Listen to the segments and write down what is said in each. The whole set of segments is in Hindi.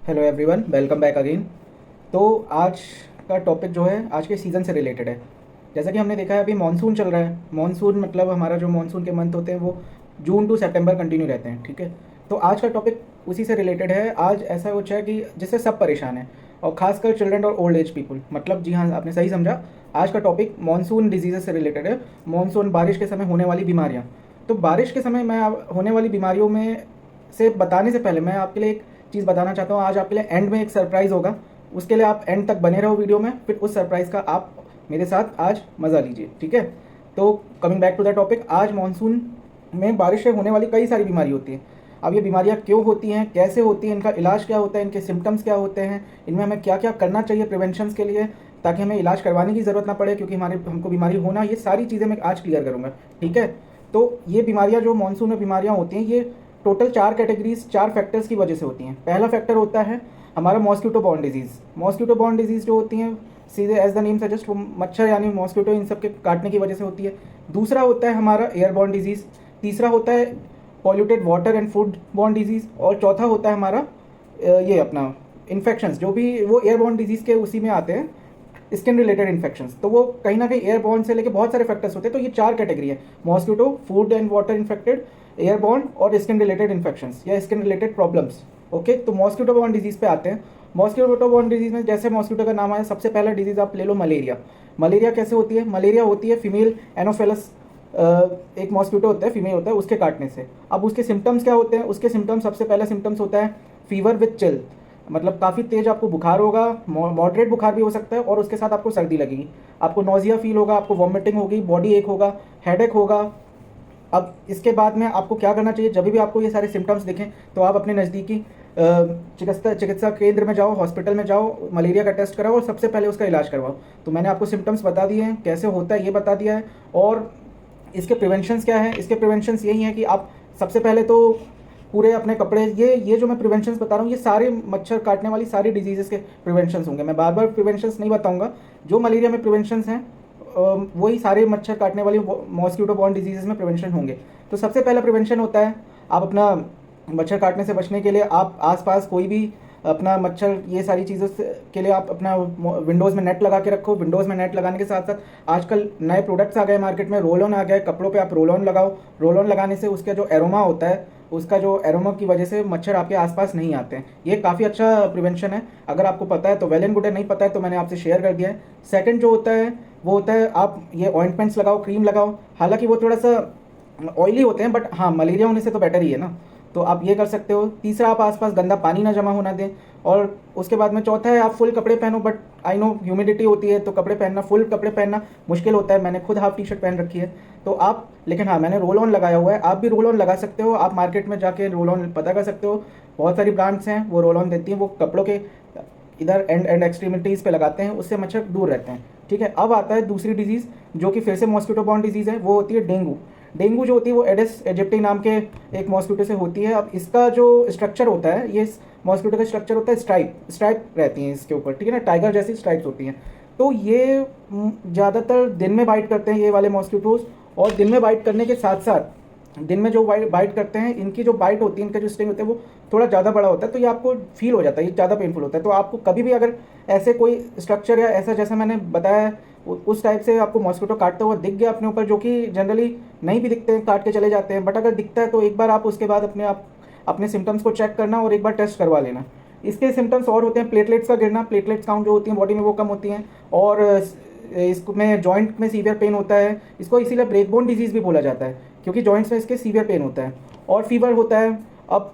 Hello everyone, welcome back again. तो आज का टॉपिक जो है आज के सीज़न से रिलेटेड है। जैसा कि हमने देखा है अभी मानसून चल रहा है। मानसून मतलब हमारा जो मानसून के मंथ होते हैं वो जून टू सितंबर कंटिन्यू रहते हैं, ठीक है। तो आज का टॉपिक उसी से रिलेटेड है। आज ऐसा कुछ है कि जिससे सब परेशान हैं, और खासकर चिल्ड्रन और ओल्ड एज पीपल। मतलब जी हाँ, आपने सही समझा। आज का टॉपिक मानसून डिजीज़ से रिलेटेड है। मानसून, बारिश के समय होने वाली बीमारियाँ। तो बारिश के समय मैं होने वाली बीमारियों में से बताने से पहले मैं आपके लिए एक चीज़ बताना चाहता हूँ। आज आपके लिए एंड में एक सरप्राइज़ होगा। उसके लिए आप एंड तक बने रहो वीडियो में, फिर उस सरप्राइज़ का आप मेरे साथ आज मज़ा लीजिए, ठीक है। तो coming back to the topic, आज मानसून में बारिश से होने वाली कई सारी बीमारी होती है। अब ये बीमारियाँ क्यों होती हैं, कैसे होती हैं, इनका इलाज क्या होता है, इनके सिम्टम्स क्या होते हैं, इनमें हमें क्या क्या करना चाहिए प्रिवेंशन के लिए, ताकि हमें इलाज करवाने की ज़रूरत ना पड़े, क्योंकि हमको बीमारी होना, ये सारी चीज़ें मैं आज क्लियर करूँगा, ठीक है। तो ये बीमारियाँ जो मानसून में बीमारियाँ होती हैं, ये टोटल 4 कैटेगरीज, 4 फैक्टर्स की वजह से होती हैं। पहला फैक्टर होता है हमारा mosquito borne disease. Mosquito borne disease जो होती हैं, सीधे एज द नेम सजेस्ट, वो मच्छर यानी मॉस्किटो इन सब के काटने की वजह से होती है। दूसरा होता है हमारा एयरबॉर्न डिजीज़। तीसरा होता है polluted water and food borne disease. और चौथा होता है हमारा ये अपना इन्फेक्शंस, जो भी वो एयरबॉर्न डिजीज़ के उसी में आते हैं, स्किन रिलेटेड इन्फेक्शंस। तो वो कहीं ना कहीं एयरबॉर्न से लेके बहुत सारे फैक्टर्स होते हैं। तो ये 4 कैटेगरी है: mosquito, food and water infected, airborne और स्किन रिलेटेड इन्फेक्शंस या स्किन रिलेटेड प्रॉब्लम्स। ओके, तो मॉस्किटो बॉर्न डिजीज़ पे आते हैं। मॉस्किटो बॉर्न डिजीज़ में जैसे मॉस्किटो का नाम आया, सबसे पहला डिजीज़ आप ले लो मलेरिया। मलेरिया कैसे होती है? मलेरिया होती है फीमेल एनोफेलस, एक मॉस्किटो होता है, फीमेल होता है, उसके काटने से। अब उसके सिम्टम्स क्या होते हैं? उसके सिम्टम्स, सबसे पहला सिम्टम्स होता है फीवर विथ चिल। मतलब काफ़ी तेज़ आपको बुखार होगा, मॉडरेट बुखार भी हो सकता है, और उसके साथ आपको सर्दी लगेगी, आपको नोजिया फील होगा, आपको वॉमिटिंग होगी, बॉडी एक होगा, हेडेक होगा। अब इसके बाद में आपको क्या करना चाहिए? जब भी आपको ये सारे सिम्टम्स दिखें तो आप अपने नज़दीकी चिकित्सा केंद्र में जाओ, हॉस्पिटल में जाओ, मलेरिया का टेस्ट कराओ और सबसे पहले उसका इलाज करवाओ। तो मैंने आपको सिम्टम्स बता दिए हैं, कैसे होता है ये बता दिया है, और इसके प्रिवेंशंस क्या है? इसके प्रिवेंशंस यही हैं कि आप सबसे पहले तो पूरे अपने कपड़े, ये जो मैं प्रिवेंशंस बता रहा हूँ, ये सारे मच्छर काटने वाली सारी डिजीज़ेस के प्रिवेंशंस होंगे। मैं बार बार प्रिवेंशंस नहीं बताऊँगा। जो मलेरिया में प्रिवेंशंस हैं वही सारे मच्छर काटने वाली मॉस्किटो बॉर्न डिजीज़ में प्रिवेंशन होंगे। तो सबसे पहला प्रिवेंशन होता है, आप अपना मच्छर काटने से बचने के लिए आप आसपास कोई भी अपना मच्छर, ये सारी चीज़ों के लिए आप अपना विंडोज़ में नेट लगा के रखो। विंडोज़ में नेट लगाने के साथ साथ आजकल नए प्रोडक्ट्स आ गए मार्केट में, रोल ऑन आ गया है, कपड़ों पे आप रोल ऑन लगाओ। रोल ऑन लगाने से उसका जो एरोमा होता है, उसका जो एरोमा की वजह से मच्छर आपके आसपास नहीं आते हैं। ये काफ़ी अच्छा प्रिवेंशन है। अगर आपको पता है तो वेल एंड गुड है, नहीं पता है तो मैंने आपसे शेयर कर दिया है। सेकंड जो होता है वो होता है आप ये ऑइंटमेंट्स लगाओ, क्रीम लगाओ। हालांकि वो थोड़ा सा ऑयली होते हैं, बट हाँ, मलेरिया होने से तो बेटर ही है ना। तो आप ये कर सकते हो। तीसरा, आप आसपास गंदा पानी ना जमा होना दें। और उसके बाद में चौथा है, आप फुल कपड़े पहनो। बट आई नो ह्यूमिडिटी होती है तो कपड़े पहनना, फुल कपड़े पहनना मुश्किल होता है। मैंने खुद हाफ टी शर्ट पहन रखी है तो आप, लेकिन हाँ, मैंने रोल ऑन लगाया हुआ है। आप भी रोल ऑन लगा सकते हो। आप मार्केट में जाके रोल ऑन पता कर सकते हो। बहुत सारी ब्रांड्स हैं वो रोल ऑन देती हैं, वो कपड़ों के इधर एंड एक्सट्रीमिटीज़ पे लगाते हैं, उससे मच्छर दूर रहते हैं, ठीक है। अब आता है दूसरी डिजीज़ जो कि फिर से मॉस्किटो बॉर्न डिजीज़ है, वो होती है डेंगू। डेंगू जो होती है वो एडिस एजिप्टी नाम के एक मॉस्किटो से होती है। अब इसका जो स्ट्रक्चर होता है, ये मॉस्किटो का स्ट्रक्चर होता है स्ट्राइप रहती हैं इसके ऊपर, ठीक है ना, टाइगर जैसी स्ट्राइप्स होती हैं। तो ये ज़्यादातर दिन में बाइट करते हैं ये वाले मॉस्किटोज। और दिन में बाइट करने के साथ साथ, दिन में जो बाइट करते हैं, इनकी जो बाइट होती है, इनका जो स्टिंग होता है वो थोड़ा ज़्यादा बड़ा होता है। तो ये आपको फील हो जाता है, ये ज़्यादा पेनफुल होता है। तो आपको कभी भी अगर ऐसे कोई स्ट्रक्चर या ऐसा जैसा मैंने बताया उस टाइप से आपको मॉस्किटो काटता हुआ दिख गया अपने ऊपर, जो कि जनरली नहीं भी दिखते हैं, काट के चले जाते हैं, बट अगर दिखता है तो एक बार आप उसके बाद अपने सिम्टम्स को चेक करना और एक बार टेस्ट करवा लेना। इसके सिम्टम्स और होते हैं प्लेटलेट्स का गिरना, प्लेटलेट्स काउंट जो होती हैं बॉडी में वो कम होती हैं, और इसमें जॉइंट में सीवियर पेन होता है। इसको इसीलिए ब्रेक बोन डिजीज़ भी बोला जाता है, क्योंकि जॉइंट्स में इसके सीवियर पेन होता है, और फीवर होता है। अब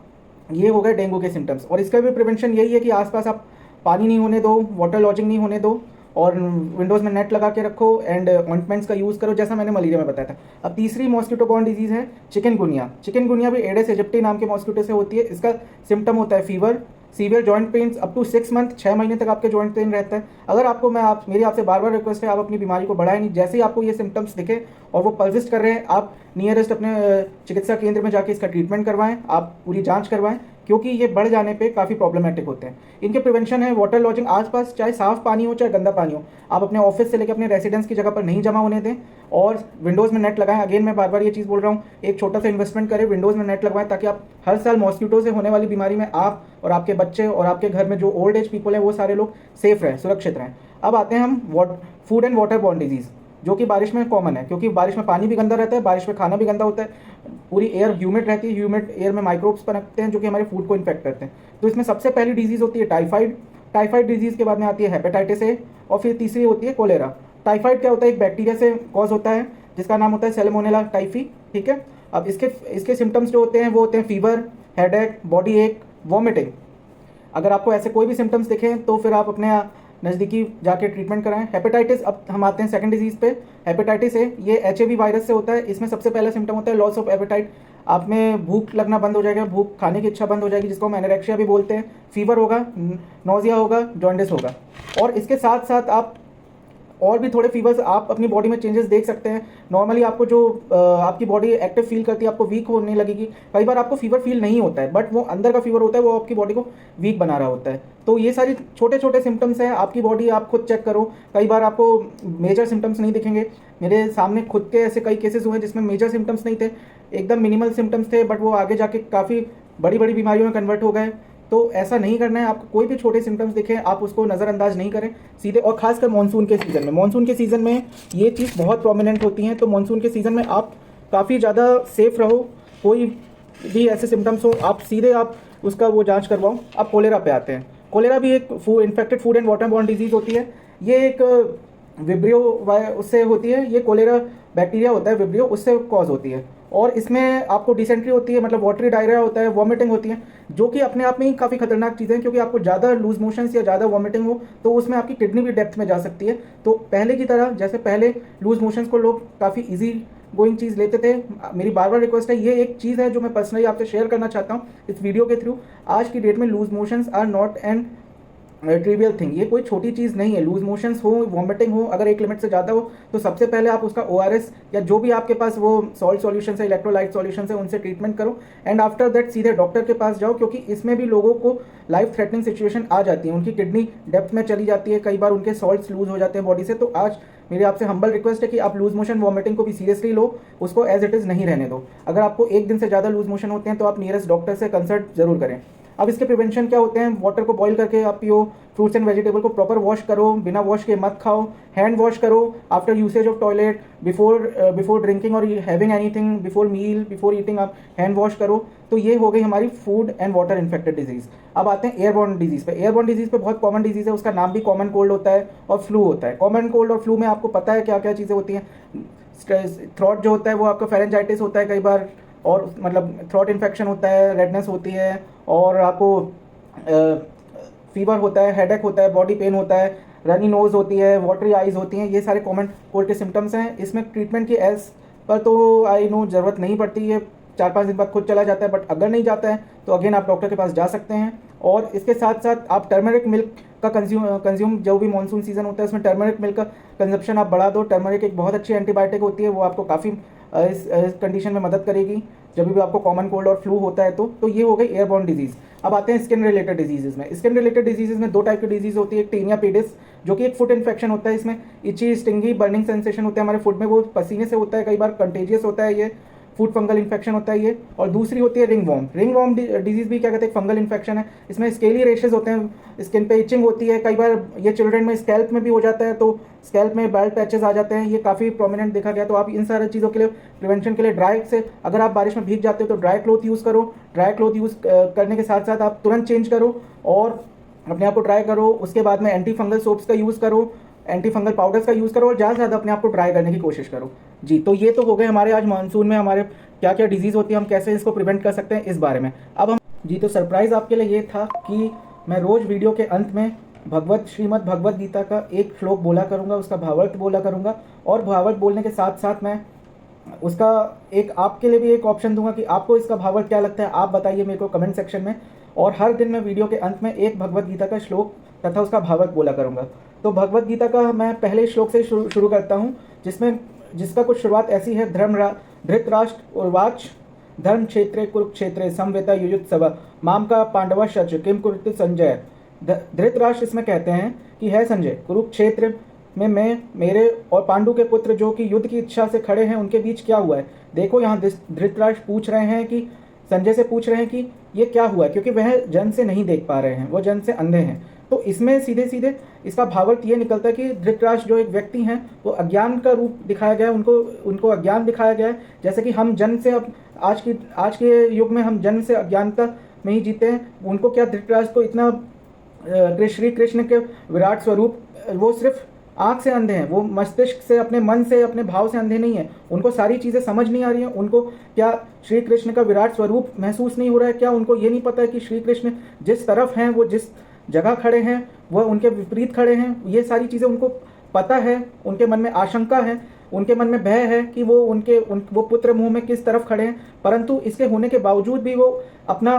ये हो गए डेंगू के सिम्टम्स। और इसका भी प्रिवेंशन यही है कि आसपास आप पानी नहीं होने दो, वाटर लॉजिंग नहीं होने दो, और विंडोज़ में नेट लगा के रखो, एंड ऑइंटमेंट्स का यूज़ करो, जैसा मैंने मलेरिया में बताया था। अब तीसरी मॉस्किटो बॉर्न डिजीज़ है चिकनगुनिया। चिकनगुनिया भी एडेस एजिप्टी नाम के मॉस्किटो से होती है। इसका सिम्टम होता है fever, severe joint pains up to 6 month, 6 महीने तक आपके जॉइंट पेन रहता है। अगर आपको मेरी आपसे बार बार रिक्वेस्ट है, आप अपनी बीमारी को बढ़ाएं नहीं। जैसे ही आपको ये सिम्टम्स दिखे और वो परसिस्ट कर रहे हैं, आप नियरेस्ट अपने चिकित्सा केंद्र में जाके इसका ट्रीटमेंट करवाएं, आप पूरी जांच करवाएं, क्योंकि ये बढ़ जाने पे काफ़ी प्रॉब्लमेटिक होते हैं। इनके प्रिवेंशन है वाटर लॉजिंग आसपास, चाहे साफ़ पानी हो चाहे गंदा पानी हो, आप अपने ऑफिस से लेकर अपने रेसिडेंस की जगह पर नहीं जमा होने दें। और विंडोज़ में नेट लगाएं। अगेन मैं बार बार ये चीज़ बोल रहा हूँ, एक छोटा सा इन्वेस्टमेंट करें, विंडोज़ में नेट लगवाएं, ताकि आप हर साल मॉस्किटो से होने वाली बीमारी में आप और आपके बच्चे और आपके घर में जो ओल्ड एज पीपल हैं वो सारे लोग सेफ रहें, सुरक्षित रहें। अब आते हैं हम food and water borne disease, जो कि बारिश में कॉमन है, क्योंकि बारिश में पानी भी गंदा रहता है, बारिश में खाना भी गंदा होता है, पूरी एयर ह्यूमिड रहती है, ह्यूमिड एयर में माइक्रोब्स पनपते हैं जो कि हमारे फूड को इन्फेक्ट करते हैं। तो इसमें सबसे पहली डिजीज़ होती है टाइफाइड। टाइफाइड डिजीज़ के बाद में आती है हेपेटाइटिस ए, और फिर तीसरी होती है कोलेरा। टाइफाइड क्या होता है, एक बैक्टीरिया से कॉज होता है जिसका नाम होता है सैल्मोनेला टाइफी, ठीक है। अब इसके सिम्टम्स जो होते हैं वो होते हैं फीवर, हेडेक, बॉडी एक, वॉमिटिंग। अगर आपको ऐसे कोई भी सिम्टम्स दिखें तो फिर आप अपने नज़दीकी जाके ट्रीटमेंट कराएं। हेपेटाइटिस, अब हम आते हैं सेकंड डिजीज़ पे, हेपेटाइटिस ए। ये एचआईवी वायरस से होता है। इसमें सबसे पहला सिम्टम होता है लॉस ऑफ एपेटाइट। आप में भूख लगना बंद हो जाएगा, भूख खाने की इच्छा बंद हो जाएगी, जिसको हम एनोरेक्सिया भी बोलते हैं। फीवर होगा, नोजिया होगा, जॉन्डिस होगा। और इसके साथ साथ आप और भी थोड़े फीवर्स आप अपनी बॉडी में चेंजेस देख सकते हैं। नॉर्मली आपको जो आपकी बॉडी एक्टिव फील करती है, आपको वीक होने लगेगी। कई बार आपको फीवर फील नहीं होता है, बट वो अंदर का फीवर होता है, वो आपकी बॉडी को वीक बना रहा होता है। तो ये सारी छोटे छोटे सिम्टम्स हैं, आपकी बॉडी आप खुद चेक करो। कई बार आपको मेजर सिम्टम्स नहीं दिखेंगे। मेरे सामने खुद के ऐसे कई केसेस हुए जिसमें मेजर सिम्टम्स नहीं थे, एकदम मिनिमल सिम्टम्स थे, बट वो आगे जाके काफ़ी बड़ी बड़ी बीमारियों में कन्वर्ट हो गए। तो ऐसा नहीं करना है। आपको कोई भी छोटे सिम्टम्स दिखें आप उसको नज़रअंदाज नहीं करें सीधे। और खासकर मानसून के सीज़न में, मानसून के सीज़न में ये चीज़ बहुत प्रोमिनेंट होती हैं। तो मानसून के सीज़न में आप काफ़ी ज़्यादा सेफ रहो। कोई भी ऐसे सिम्टम्स हो आप सीधे आप उसका वो जांच करवाओ। अब कोलेरा पे आते हैं। कोलेरा भी एक infected food and water borne disease होती है। ये एक विब्रियो उससे होती है। ये कोलेरा बैक्टीरिया होता है, विब्रियो, उससे कॉज होती है। और इसमें आपको डिसेंट्री होती है, मतलब वाटरी डायरिया होता है, वॉमिटिंग होती है, जो कि अपने आप में ही काफ़ी खतरनाक चीज़ें हैं, क्योंकि आपको ज़्यादा लूज मोशंस या ज़्यादा वॉमिटिंग हो तो उसमें आपकी किडनी भी डेप्थ में जा सकती है। तो पहले की तरह, जैसे पहले लूज मोशंस को लोग काफ़ी ईजी गोइंग चीज़ लेते थे, मेरी बार बार रिक्वेस्ट है, ये एक चीज़ है जो मैं पर्सनली आपसे शेयर करना चाहता हूँ इस वीडियो के थ्रू। आज की डेट में loose motions are not and trivial thing. ये कोई छोटी चीज़ नहीं है। लूज मोशंस हो, वॉमिटिंग हो, अगर एक लिमिट से ज़्यादा हो तो सबसे पहले आप उसका ORS या जो भी आपके पास वो सॉल्ट सॉल्यूशन है, इलेक्ट्रोलाइट सॉल्यूशन है, उनसे ट्रीटमेंट करो। एंड आफ्टर दैट सीधे डॉक्टर के पास जाओ, क्योंकि इसमें भी लोगों को लाइफ थ्रेटनिंग सिचुएशन आ जाती है। उनकी किडनी डेप्थ में चली जाती है, कई बार उनके सॉल्ट्स लूज हो जाते हैं बॉडी से। तो आज मेरी आपसे हम्बल रिक्वेस्ट है कि आप लूज मोशन वॉमिटिंग को भी सीरियसली लो, उसको एज इट इज़ नहीं रहने दो। अगर आपको एक दिन से ज़्यादा लूज मोशन होते हैं तो आप नियरेस्ट डॉक्टर से कंसल्ट जरूर करें। अब इसके प्रिवेंशन क्या होते हैं, वाटर को बॉईल करके आप पियो, फ्रूट्स एंड वेजिटेबल को प्रॉपर वॉश करो, बिना वॉश के मत खाओ, हैंड वॉश करो after usage of toilet, before drinking और having anything, before meal, before eating आप हैंड वॉश करो। तो ये हो गई हमारी food and water infected disease. अब आते हैं एयरबॉर्न डिजीज़ पे। एयरबॉर्न डिजीज़ पे बहुत कॉमन डिजीज़ है, उसका नाम भी कॉमन कोल्ड होता है और फ्लू होता है। कॉमन कोल्ड और फ्लू में आपको पता है क्या क्या चीज़ें होती हैं। थ्रॉट जो होता है वो आपका फेरेंजाइटिस होता है कई बार, और मतलब थ्रॉट इन्फेक्शन होता है, रेडनेस होती है, और आपको फीवर होता है, हेडेक होता है, बॉडी पेन होता है, रनी नोज़ होती है, वाटरी आइज़ होती हैं। ये सारे कॉमन कोल्ड के सिम्टम्स हैं। इसमें ट्रीटमेंट की एज पर तो आई नो ज़रूरत नहीं पड़ती है, 4-5 दिन बाद खुद चला जाता है। बट अगर नहीं जाता है तो अगेन आप डॉक्टर के पास जा सकते हैं। और इसके साथ साथ आप टर्मरिक मिल्क का कंज्यूम जो भी मानसून सीज़न होता है उसमें टर्मरिक मिल्क का कंजप्शन आप बढ़ा दो। टर्मरिक एक बहुत अच्छी एंटीबायोटिक होती है, वो आपको काफ़ी इस कंडीशन में मदद करेगी जब भी आपको कॉमन कोल्ड और फ्लू होता है। तो ये हो गई एयरबॉर्न डिजीज़। अब आते हैं स्किन रिलेटेड डिजीज़ में। स्किन रिलेटेड डिजीज़ में 2 टाइप की डिजीज़ होती है। एक टेनिया पेडिस, जो कि एक फुट इन्फेक्शन होता है। इसमें इची, स्टिंगी, बर्निंग सेंसेशन होता है हमारे फुट में, वो पसीने से होता है, कई बार कंटेजियस होता है, ये फूड फंगल इन्फेक्शन होता है ये। और दूसरी होती है ringworm. Ringworm disease भी क्या कहते हैं, फंगल इन्फेक्शन है। इसमें स्केली रेशेस होते हैं, स्किन पे इचिंग होती है, कई बार ये चिल्ड्रन में स्कैल्प में भी हो जाता है, तो स्कैल्प में बैल्ट पैचेस आ जाते हैं, ये काफ़ी प्रोमिनेंट देखा गया। तो आप इन सारी चीज़ों के लिए प्रिवेंशन के लिए ड्राई से, अगर आप बारिश में भीग जाते हो तो ड्राई क्लॉथ यूज़ करो। ड्राई क्लॉथ यूज़ करने के साथ साथ आप तुरंत चेंज करो और अपने आप को ड्राई करो। उसके बाद में एंटी फंगल सोप्स का यूज़ करो, एंटी फंगल पाउडर्स का यूज़ करो, और ज़्यादा से ज़्यादा अपने आप को ड्राई करने की कोशिश करो। जी, तो ये तो हो गए हमारे आज मानसून में हमारे क्या क्या डिजीज़ होती है, हम कैसे इसको प्रिवेंट कर सकते हैं इस बारे में। अब हम जी, तो सरप्राइज़ आपके लिए ये था कि मैं रोज़ वीडियो के अंत में श्रीमद् भगवत गीता का एक श्लोक बोला करूँगा, उसका भावार्थ बोला करूँगा, और भावार्थ बोलने के साथ साथ मैं उसका एक आपके लिए भी एक ऑप्शन दूंगा कि आपको इसका भावार्थ क्या लगता है, आप बताइए मेरे को कमेंट सेक्शन में। और हर दिन मैं वीडियो के अंत में एक भगवत गीता का श्लोक तथा उसका भावार्थ बोला करूँगा। तो भगवत गीता का मैं पहले श्लोक से शुरू करता हूँ, जिसका कुछ शुरुआत ऐसी है। धृतराष्ट्र उवाच धर्म क्षेत्रे कुरुक्षेत्रे समवेता युयुत्सव माम का पांडवा शच किम कुरुते संजय। धृतराष्ट्र इसमें कहते हैं कि है संजय, कुरुक्षेत्र में मैं, मेरे और पांडु के पुत्र जो कि युद्ध की इच्छा से खड़े हैं, उनके बीच क्या हुआ है। देखो यहाँ धृतराष्ट्र पूछ रहे हैं कि, संजय से पूछ रहे हैं कि ये क्या हुआ है, क्योंकि वह जन से नहीं देख पा रहे हैं, वो जन से अंधे हैं। तो इसमें सीधे सीधे इसका भावार्थ ये निकलता है कि धृतराष्ट्र जो एक व्यक्ति हैं वो अज्ञान का रूप दिखाया गया है, उनको अज्ञान दिखाया गया है। जैसे कि हम जन्म से, अब आज के युग में हम जन्म से अज्ञानता में ही जीते हैं। उनको क्या, धृतराष्ट्र को इतना श्री कृष्ण के विराट स्वरूप, वो सिर्फ आँख से अंधे हैं, वो मस्तिष्क से, अपने मन से, अपने भाव से अंधे नहीं हैं। उनको सारी चीज़ें समझ नहीं आ रही हैं। उनको क्या श्री कृष्ण का विराट स्वरूप महसूस नहीं हो रहा है? क्या उनको ये नहीं पता है कि श्री कृष्ण जिस तरफ हैं, वो जिस जगह खड़े हैं, वह उनके विपरीत खड़े हैं? ये सारी चीज़ें उनको पता है। उनके मन में आशंका है, उनके मन में भय है कि वो वो पुत्र मुँह में किस तरफ खड़े हैं। परंतु इसके होने के बावजूद भी वो अपना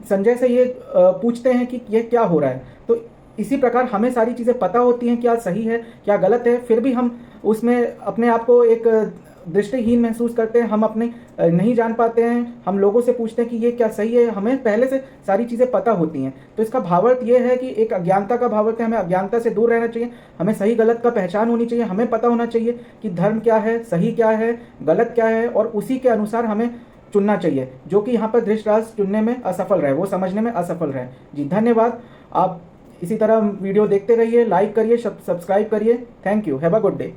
संजय से ये पूछते हैं कि ये क्या हो रहा है। तो इसी प्रकार हमें सारी चीज़ें पता होती हैं, क्या सही है क्या गलत है, फिर भी हम उसमें अपने आप को एक दृष्टिहीन महसूस करते हैं। हम अपने नहीं जान पाते हैं, हम लोगों से पूछते हैं कि ये क्या सही है। हमें पहले से सारी चीज़ें पता होती हैं। तो इसका भावार्थ ये है कि एक अज्ञानता का भावार्थ है, हमें अज्ञानता से दूर रहना चाहिए। हमें सही गलत का पहचान होनी चाहिए। हमें पता होना चाहिए कि धर्म क्या है, सही क्या है, गलत क्या है, और उसी के अनुसार हमें चुनना चाहिए। जो कि यहाँ पर धृतराष्ट्र चुनने में असफल रहे, वो समझने में असफल रहे। जी धन्यवाद। आप इसी तरह वीडियो देखते रहिए, लाइक करिए, सब्सक्राइब करिए। Thank you. Have a good day.